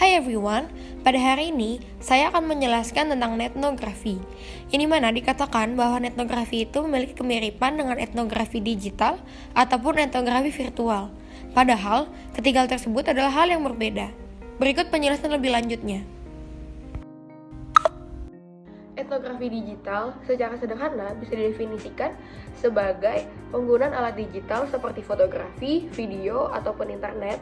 Hai everyone, pada hari ini saya akan menjelaskan tentang etnografi. Ini mana dikatakan bahwa etnografi itu memiliki kemiripan dengan etnografi digital ataupun etnografi virtual. Padahal, ketiga hal tersebut adalah hal yang berbeda. Berikut penjelasan lebih lanjutnya. Etnografi digital secara sederhana bisa didefinisikan sebagai penggunaan alat digital seperti fotografi, video, ataupun internet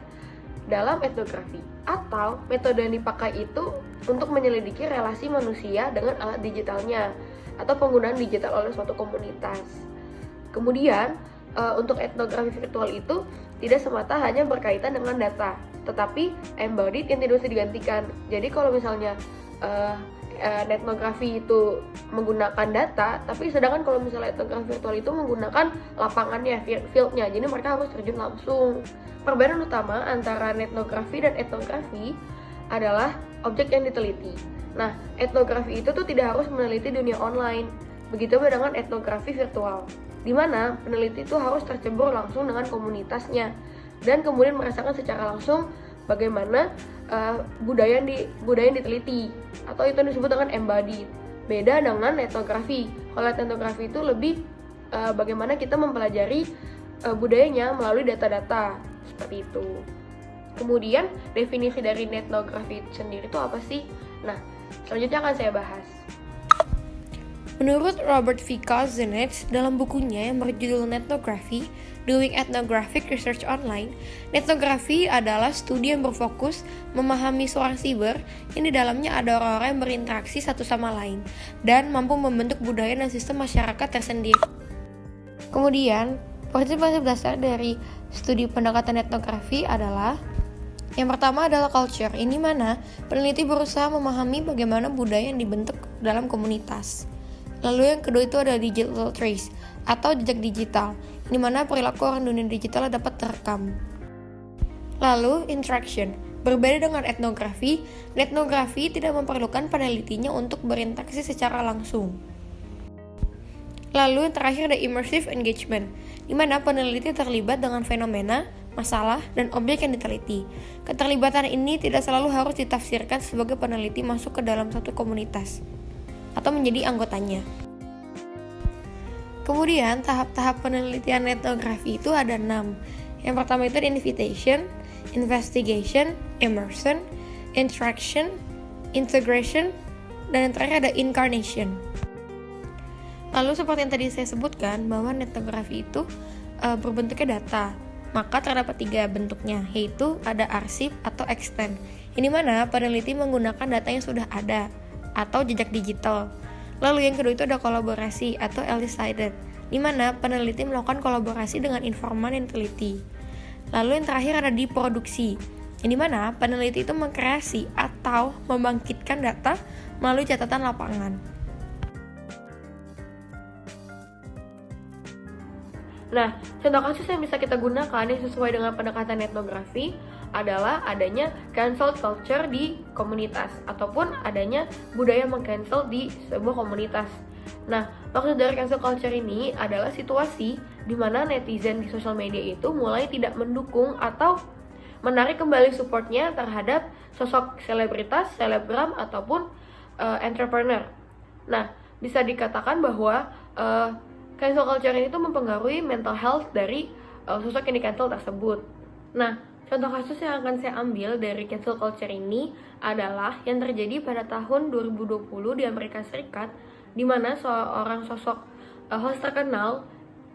dalam etnografi, atau metode yang dipakai itu untuk menyelidiki relasi manusia dengan alat digitalnya atau penggunaan digital oleh suatu komunitas. Kemudian untuk etnografi virtual itu tidak semata hanya berkaitan dengan data, tetapi embodied yang tidak bisa digantikan. Jadi kalau misalnya etnografi itu menggunakan data, tapi sedangkan kalau misalnya etnografi virtual itu menggunakan lapangannya, fieldnya, jadi mereka harus terjun langsung. Perbedaan utama antara etnografi dan etnografi adalah objek yang diteliti. Nah, etnografi itu tuh tidak harus meneliti dunia online, begitu dengan etnografi virtual, di mana peneliti itu harus tercebur langsung dengan komunitasnya dan kemudian merasakan secara langsung bagaimana budaya yang diteliti, atau itu disebut dengan embodied. Beda dengan etnografi. Kalau etnografi itu lebih bagaimana kita mempelajari budayanya melalui data-data seperti itu. Kemudian definisi dari etnografi sendiri itu apa sih? Nah, selanjutnya akan saya bahas. Menurut Robert V. Kozinets dalam bukunya yang berjudul Ethnography, Doing Ethnographic Research Online, etnografi adalah studi yang berfokus memahami suara siber yang di dalamnya ada orang-orang yang berinteraksi satu sama lain dan mampu membentuk budaya dan sistem masyarakat tersendiri. Kemudian, prinsip-prinsip dasar dari studi pendekatan etnografi adalah yang pertama adalah culture, ini mana peneliti berusaha memahami bagaimana budaya yang dibentuk dalam komunitas. Lalu yang kedua itu ada digital trace atau jejak digital, di mana perilaku orang dunia digital dapat terekam. Lalu interaction, berbeda dengan etnografi tidak memerlukan penelitinya untuk berinteraksi secara langsung. Lalu yang terakhir ada immersive engagement, di mana peneliti terlibat dengan fenomena, masalah, dan objek yang diteliti. Keterlibatan ini tidak selalu harus ditafsirkan sebagai peneliti masuk ke dalam satu komunitas atau menjadi anggotanya. Kemudian tahap-tahap penelitian etnografi itu ada 6. Yang pertama itu invitation, investigation, immersion, interaction, integration, dan yang terakhir ada incarnation. Lalu seperti yang tadi saya sebutkan bahwa etnografi itu berbentuknya data, maka terdapat 3 bentuknya, yaitu ada arsip atau extend, ini mana peneliti menggunakan data yang sudah ada atau jejak digital. Lalu yang kedua itu ada kolaborasi atau elicited, di mana peneliti melakukan kolaborasi dengan informan yang teliti. Lalu yang terakhir ada diproduksi, di mana peneliti itu mengkreasi atau membangkitkan data melalui catatan lapangan. Nah, contoh kasus yang bisa kita gunakan yang sesuai dengan pendekatan etnografi adalah adanya cancel culture di komunitas ataupun adanya budaya meng-cancel di sebuah komunitas. Nah, maksud dari cancel culture ini adalah situasi di mana netizen di sosial media itu mulai tidak mendukung atau menarik kembali supportnya terhadap sosok selebritas, selebgram, ataupun entrepreneur. Nah, bisa dikatakan bahwa cancel culture ini tuh mempengaruhi mental health dari sosok yang di-cancel tersebut. Nah, contoh kasus yang akan saya ambil dari cancel culture ini adalah yang terjadi pada tahun 2020 di Amerika Serikat, di mana seorang sosok host terkenal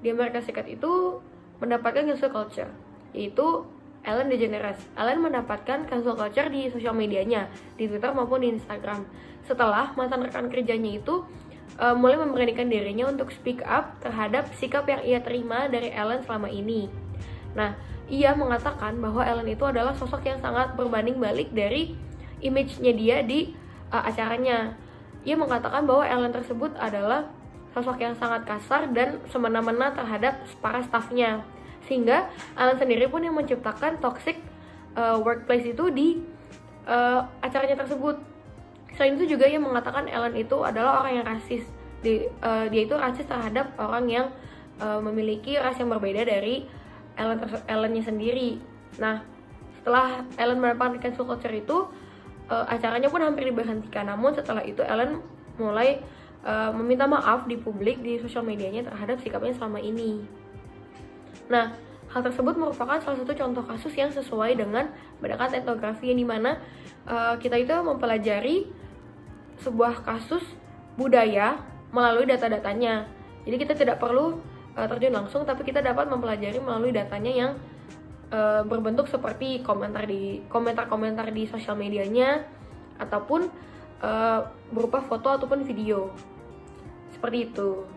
di Amerika Serikat itu mendapatkan cancel culture, yaitu Ellen DeGeneres. Ellen mendapatkan cancel culture di sosial medianya, di Twitter maupun di Instagram, setelah mantan rekan kerjanya itu mulai memberanikan dirinya untuk speak up terhadap sikap yang ia terima dari Ellen selama ini. Nah, ia mengatakan bahwa Ellen itu adalah sosok yang sangat berbanding balik dari image-nya dia di acaranya. Ia mengatakan bahwa Ellen tersebut adalah sosok yang sangat kasar dan semena-mena terhadap para staffnya, sehingga Ellen sendiri pun yang menciptakan toxic workplace itu di acaranya tersebut. Selain itu juga ia mengatakan Ellen itu adalah orang yang rasis. Dia itu rasis terhadap orang yang memiliki ras yang berbeda dari Ellennya sendiri. Nah, setelah Ellen mendapatkan cancel culture itu, acaranya pun hampir diberhentikan. Namun setelah itu Ellen mulai meminta maaf di publik, di sosial medianya terhadap sikapnya selama ini. Nah, hal tersebut merupakan salah satu contoh kasus yang sesuai dengan pendekatan etnografi, yang dimana kita itu mempelajari sebuah kasus budaya melalui data-datanya. Jadi kita tidak perlu terjun langsung, tapi kita dapat mempelajari melalui datanya yang berbentuk seperti komentar-komentar di sosial medianya, ataupun berupa foto ataupun video. Seperti itu.